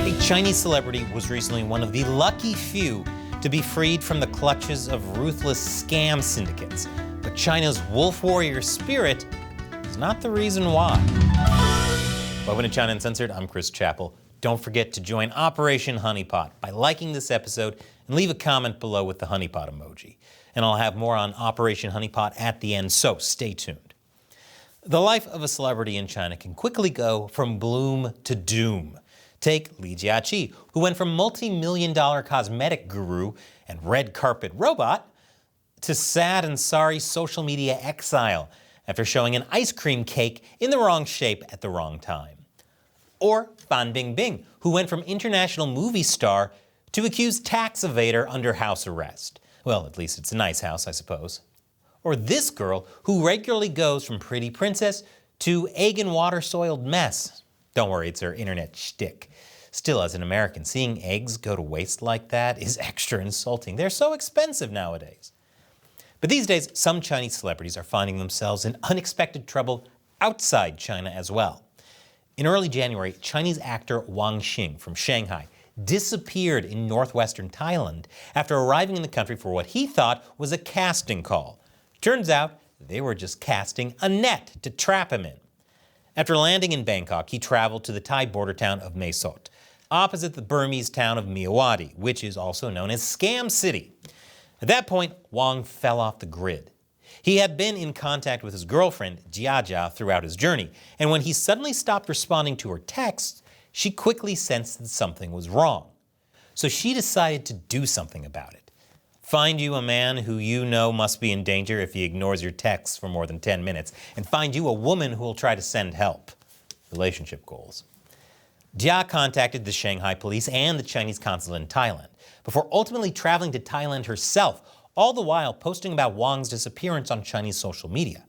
A Chinese celebrity was recently one of the lucky few to be freed from the clutches of ruthless scam syndicates. But China's wolf warrior spirit is not the reason why. Welcome to China Uncensored. I'm Chris Chappell. Don't forget to join Operation Honeypot by liking this episode and leave a comment below with the honeypot emoji. And I'll have more on Operation Honeypot at the end, so stay tuned. The life of a celebrity in China can quickly go from gloom to doom. Take Li Jiaqi, who went from multi-million-dollar cosmetic guru and red carpet robot to sad and sorry social media exile after showing an ice cream cake in the wrong shape at the wrong time. Or Fan Bingbing, who went from international movie star to accused tax evader under house arrest. Well, at least it's a nice house, I suppose. Or this girl, who regularly goes from pretty princess to egg and water-soiled mess. Don't worry, it's her internet shtick. Still, as an American, seeing eggs go to waste like that is extra insulting. They're so expensive nowadays. But these days, some Chinese celebrities are finding themselves in unexpected trouble outside China as well. In early January, Chinese actor Wang Xing from Shanghai disappeared in northwestern Thailand after arriving in the country for what he thought was a casting call. Turns out, they were just casting a net to trap him in. After landing in Bangkok, he traveled to the Thai border town of Mae Sot, opposite the Burmese town of Mewadi, which is also known as Scam City. At that point, Wang fell off the grid. He had been in contact with his girlfriend, Jia throughout his journey, and when he suddenly stopped responding to her texts, she quickly sensed that something was wrong. So she decided to do something about it. Find you a man who you know must be in danger if he ignores your texts for more than 10 minutes, and find you a woman who will try to send help. Relationship goals. Jia contacted the Shanghai police and the Chinese consulate in Thailand, before ultimately traveling to Thailand herself, all the while posting about Wang's disappearance on Chinese social media.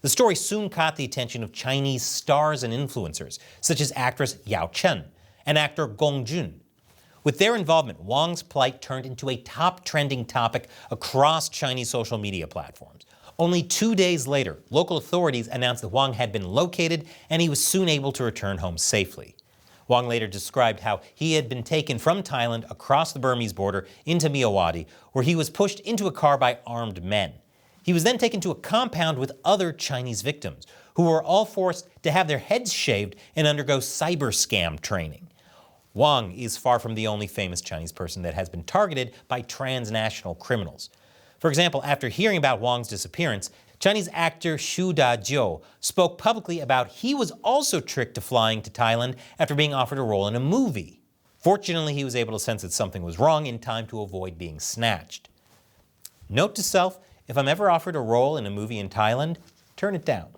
The story soon caught the attention of Chinese stars and influencers, such as actress Yao Chen and actor Gong Jun. With their involvement, Wang's plight turned into a top trending topic across Chinese social media platforms. Only 2 days later, local authorities announced that Wang had been located and he was soon able to return home safely. Wang later described how he had been taken from Thailand across the Burmese border into Mewadi, where he was pushed into a car by armed men. He was then taken to a compound with other Chinese victims, who were all forced to have their heads shaved and undergo cyber scam training. Wang is far from the only famous Chinese person that has been targeted by transnational criminals. For example, after hearing about Wang's disappearance, Chinese actor Xu Dajiu spoke publicly about he was also tricked to flying to Thailand after being offered a role in a movie. Fortunately, he was able to sense that something was wrong in time to avoid being snatched. Note to self, if I'm ever offered a role in a movie in Thailand, turn it down.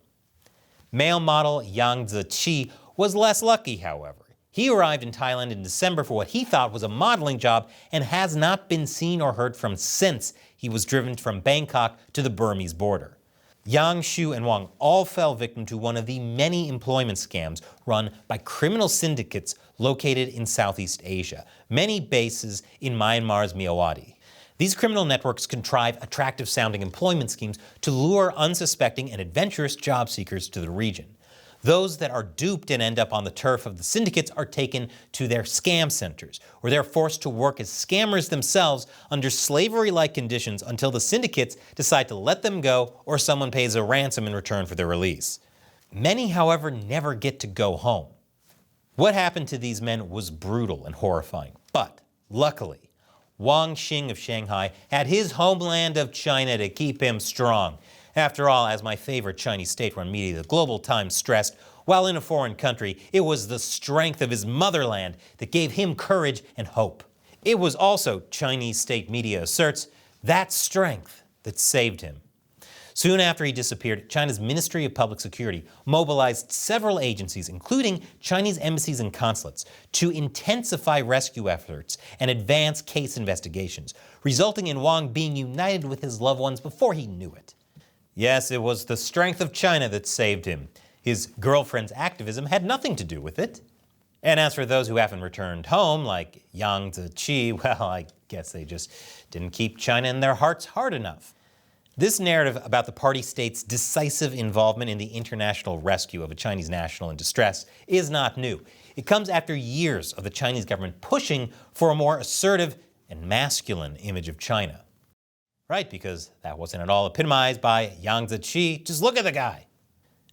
Male model Yang Ziqi was less lucky, however. He arrived in Thailand in December for what he thought was a modeling job and has not been seen or heard from since he was driven from Bangkok to the Burmese border. Yang, Xu, and Wang all fell victim to one of the many employment scams run by criminal syndicates located in Southeast Asia, many bases in Myanmar's Mewadi. These criminal networks contrive attractive-sounding employment schemes to lure unsuspecting and adventurous job seekers to the region. Those that are duped and end up on the turf of the syndicates are taken to their scam centers, where they're forced to work as scammers themselves under slavery-like conditions until the syndicates decide to let them go or someone pays a ransom in return for their release. Many, however, never get to go home. What happened to these men was brutal and horrifying, but luckily, Wang Xing of Shanghai had his homeland of China to keep him strong. After all, as my favorite Chinese state-run media, the Global Times, stressed, while in a foreign country, it was the strength of his motherland that gave him courage and hope. It was also, Chinese state media asserts, that strength that saved him. Soon after he disappeared, China's Ministry of Public Security mobilized several agencies, including Chinese embassies and consulates, to intensify rescue efforts and advance case investigations, resulting in Wang being united with his loved ones before he knew it. Yes, it was the strength of China that saved him. His girlfriend's activism had nothing to do with it. And as for those who haven't returned home, like Yang Ziqi, well, I guess they just didn't keep China in their hearts hard enough. This narrative about the party state's decisive involvement in the international rescue of a Chinese national in distress is not new. It comes after years of the Chinese government pushing for a more assertive and masculine image of China. Right, because that wasn't at all epitomized by Yang Xing. Just look at the guy.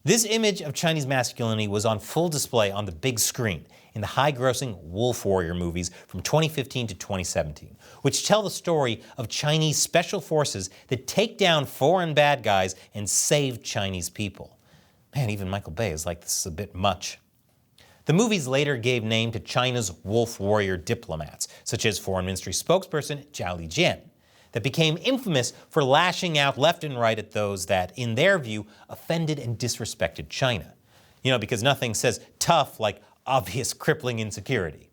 This image of Chinese masculinity was on full display on the big screen in the high-grossing Wolf Warrior movies from 2015 to 2017, which tell the story of Chinese special forces that take down foreign bad guys and save Chinese people. Man, even Michael Bay is like, this is a bit much. The movies later gave name to China's Wolf Warrior diplomats, such as Foreign Ministry spokesperson Zhao Lijian, that became infamous for lashing out left and right at those that, in their view, offended and disrespected China. Because nothing says tough like obvious crippling insecurity.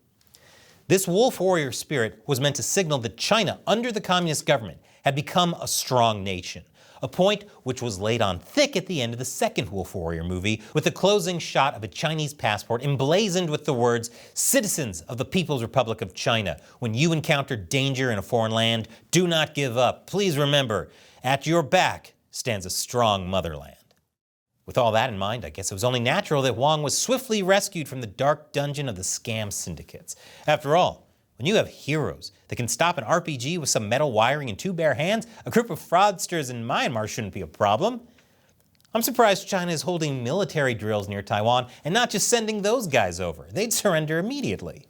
This Wolf Warrior spirit was meant to signal that China, under the communist government, had become a strong nation, a point which was laid on thick at the end of the second Wolf Warrior movie, with the closing shot of a Chinese passport emblazoned with the words, "Citizens of the People's Republic of China, when you encounter danger in a foreign land, do not give up. Please remember, at your back stands a strong motherland." With all that in mind, I guess it was only natural that Wang was swiftly rescued from the dark dungeon of the scam syndicates. After all, when you have heroes that can stop an RPG with some metal wiring and two bare hands, a group of fraudsters in Myanmar shouldn't be a problem. I'm surprised China is holding military drills near Taiwan and not just sending those guys over. They'd surrender immediately.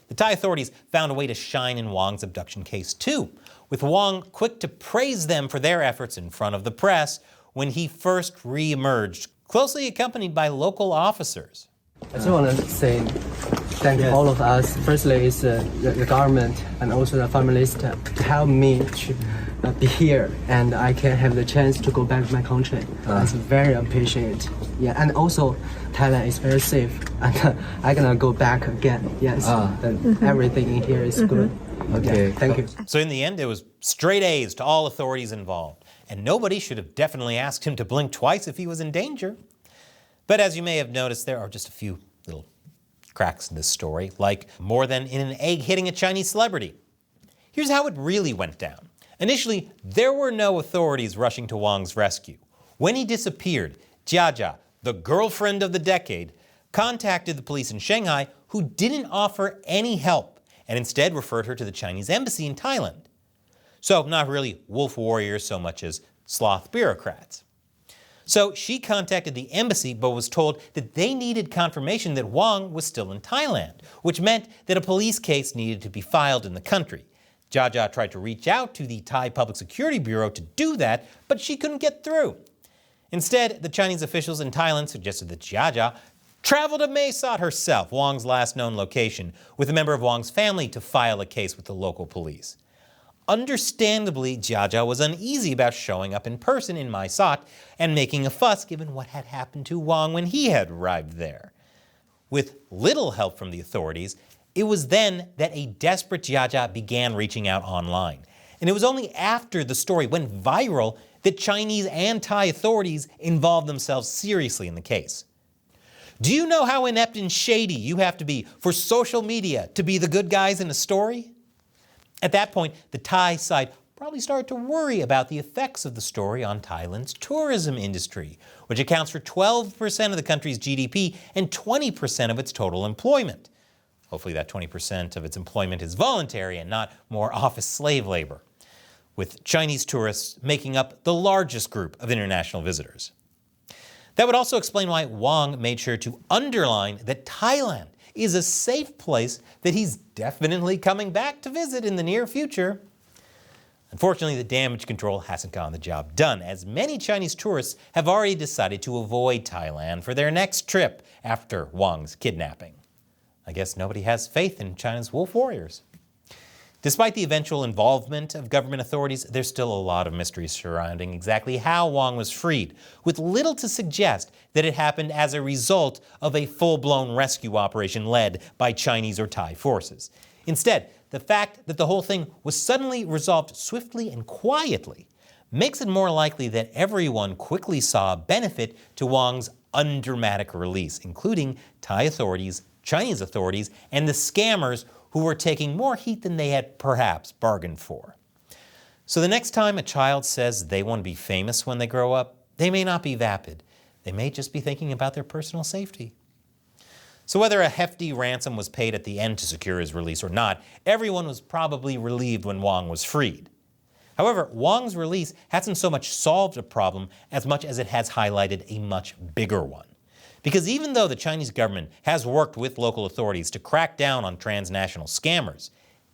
The Thai authorities found a way to shine in Wang's abduction case too, with Wang quick to praise them for their efforts in front of the press when he first re-emerged, closely accompanied by local officers. I just want to say thank all of us. Firstly, it's the government and also the families to help me to be here, and I can have the chance to go back to my country. It's very appreciated. Yeah, and also Thailand is very safe, and I'm gonna go back again. Yes, everything in here is good. Okay, yeah, thank you. So in the end, it was straight A's to all authorities involved, and nobody should have definitely asked him to blink twice if he was in danger. But as you may have noticed, there are just a few little cracks in this story, like more than in an egg hitting a Chinese celebrity. Here's how it really went down. Initially, there were no authorities rushing to Wang's rescue. When he disappeared, Jia, the girlfriend of the decade, contacted the police in Shanghai, who didn't offer any help and instead referred her to the Chinese embassy in Thailand. So not really wolf warriors so much as sloth bureaucrats. So she contacted the embassy but was told that they needed confirmation that Wang was still in Thailand, which meant that a police case needed to be filed in the country. Jia tried to reach out to the Thai Public Security Bureau to do that, but she couldn't get through. Instead, the Chinese officials in Thailand suggested that Jia travel to Mae Sot herself, Wang's last known location, with a member of Wang's family to file a case with the local police. Understandably, Jia was uneasy about showing up in person in Mae Sot and making a fuss given what had happened to Wang when he had arrived there. With little help from the authorities, it was then that a desperate Jia began reaching out online. And it was only after the story went viral that Chinese and Thai authorities involved themselves seriously in the case. Do you know how inept and shady you have to be for social media to be the good guys in a story? At that point, the Thai side probably started to worry about the effects of the story on Thailand's tourism industry, which accounts for 12% of the country's GDP and 20% of its total employment. Hopefully that 20% of its employment is voluntary and not more office slave labor, with Chinese tourists making up the largest group of international visitors. That would also explain why Wang made sure to underline that Thailand is a safe place that he's definitely coming back to visit in the near future. Unfortunately, the damage control hasn't gotten the job done, as many Chinese tourists have already decided to avoid Thailand for their next trip after Wang's kidnapping. I guess nobody has faith in China's wolf warriors. Despite the eventual involvement of government authorities, there's still a lot of mystery surrounding exactly how Wang was freed, with little to suggest that it happened as a result of a full-blown rescue operation led by Chinese or Thai forces. Instead, the fact that the whole thing was suddenly resolved swiftly and quietly makes it more likely that everyone quickly saw a benefit to Wang's undramatic release, including Thai authorities, Chinese authorities, and the scammers who were taking more heat than they had perhaps bargained for. So the next time a child says they want to be famous when they grow up, they may not be vapid. They may just be thinking about their personal safety. So whether a hefty ransom was paid at the end to secure his release or not, everyone was probably relieved when Wang was freed. However, Wang's release hasn't so much solved a problem as much as it has highlighted a much bigger one. Because even though the Chinese government has worked with local authorities to crack down on transnational scammers,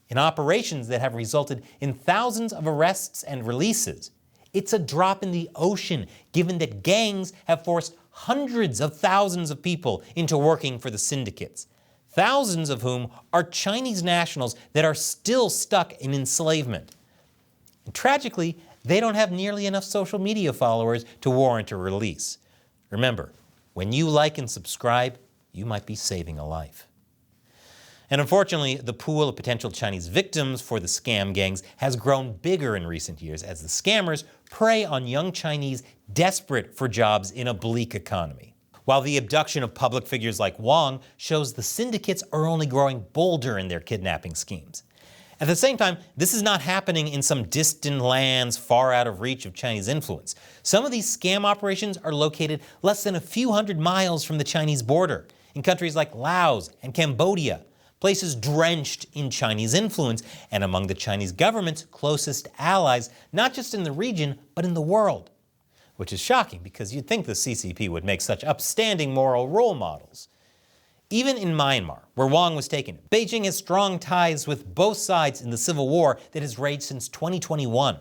in operations that have resulted in thousands of arrests and releases, it's a drop in the ocean given that gangs have forced hundreds of thousands of people into working for the syndicates, thousands of whom are Chinese nationals that are still stuck in enslavement. And tragically, they don't have nearly enough social media followers to warrant a release. Remember, when you like and subscribe, you might be saving a life. And unfortunately, the pool of potential Chinese victims for the scam gangs has grown bigger in recent years as the scammers prey on young Chinese desperate for jobs in a bleak economy. While the abduction of public figures like Wang shows the syndicates are only growing bolder in their kidnapping schemes. At the same time, this is not happening in some distant lands far out of reach of Chinese influence. Some of these scam operations are located less than a few hundred miles from the Chinese border, in countries like Laos and Cambodia, places drenched in Chinese influence and among the Chinese government's closest allies, not just in the region, but in the world. Which is shocking because you'd think the CCP would make such upstanding moral role models. Even in Myanmar, where Wang was taken, Beijing has strong ties with both sides in the civil war that has raged since 2021.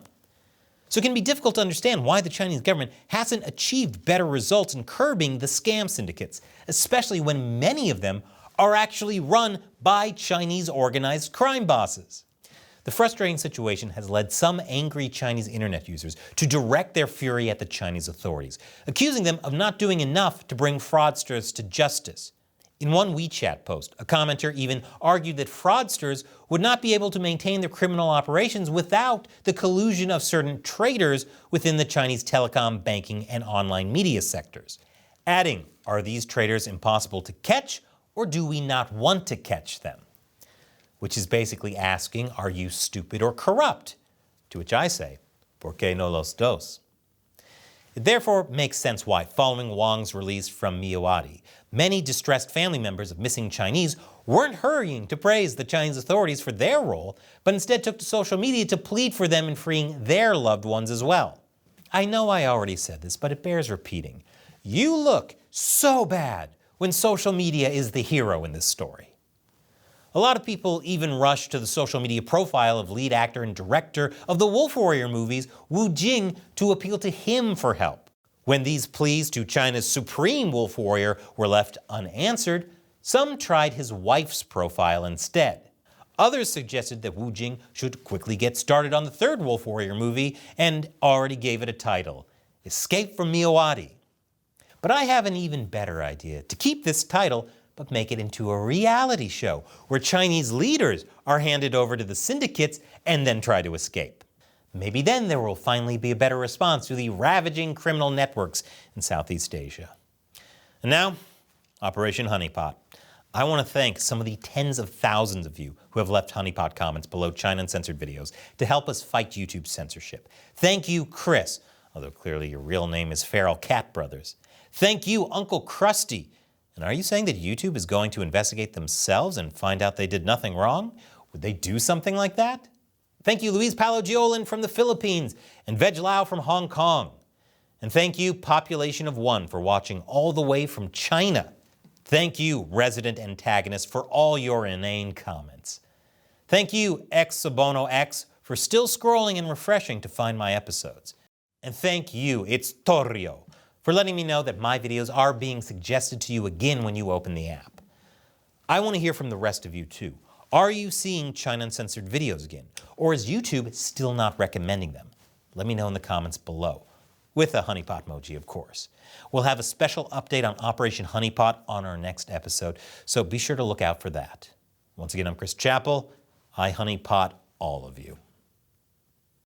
So it can be difficult to understand why the Chinese government hasn't achieved better results in curbing the scam syndicates, especially when many of them are actually run by Chinese organized crime bosses. The frustrating situation has led some angry Chinese internet users to direct their fury at the Chinese authorities, accusing them of not doing enough to bring fraudsters to justice. In one WeChat post, a commenter even argued that fraudsters would not be able to maintain their criminal operations without the collusion of certain traders within the Chinese telecom, banking, and online media sectors. Adding, are these traders impossible to catch, or do we not want to catch them? Which is basically asking, are you stupid or corrupt? To which I say, ¿por qué no los dos? It therefore makes sense why, following Wang's release from Myawaddy, many distressed family members of missing Chinese weren't hurrying to praise the Chinese authorities for their role, but instead took to social media to plead for them in freeing their loved ones as well. I know I already said this, but it bears repeating. You look so bad when social media is the hero in this story. A lot of people even rush to the social media profile of lead actor and director of the Wolf Warrior movies, Wang Xing, to appeal to him for help. When these pleas to China's supreme Wolf Warrior were left unanswered, some tried his wife's profile instead. Others suggested that Wang Xing should quickly get started on the third Wolf Warrior movie and already gave it a title, Escape from Myawaddy. But I have an even better idea to keep this title, but make it into a reality show where Chinese leaders are handed over to the syndicates and then try to escape. Maybe then there will finally be a better response to the ravaging criminal networks in Southeast Asia. And now, Operation Honeypot. I want to thank some of the tens of thousands of you who have left Honeypot comments below China Uncensored videos to help us fight YouTube censorship. Thank you, Chris, although clearly your real name is Feral Cat Brothers. Thank you, Uncle Krusty. And are you saying that YouTube is going to investigate themselves and find out they did nothing wrong? Would they do something like that? Thank you, Luis Palogiolan from the Philippines and Veg Lao from Hong Kong. And thank you, Population of One, for watching all the way from China. Thank you, Resident Antagonist, for all your inane comments. Thank you, Xabono X, for still scrolling and refreshing to find my episodes. And thank you, It's Torrio, for letting me know that my videos are being suggested to you again when you open the app. I want to hear from the rest of you too. Are you seeing China Uncensored videos again? Or is YouTube still not recommending them? Let me know in the comments below. With a honeypot emoji, of course. We'll have a special update on Operation Honeypot on our next episode, so be sure to look out for that. Once again, I'm Chris Chappell. I honeypot all of you.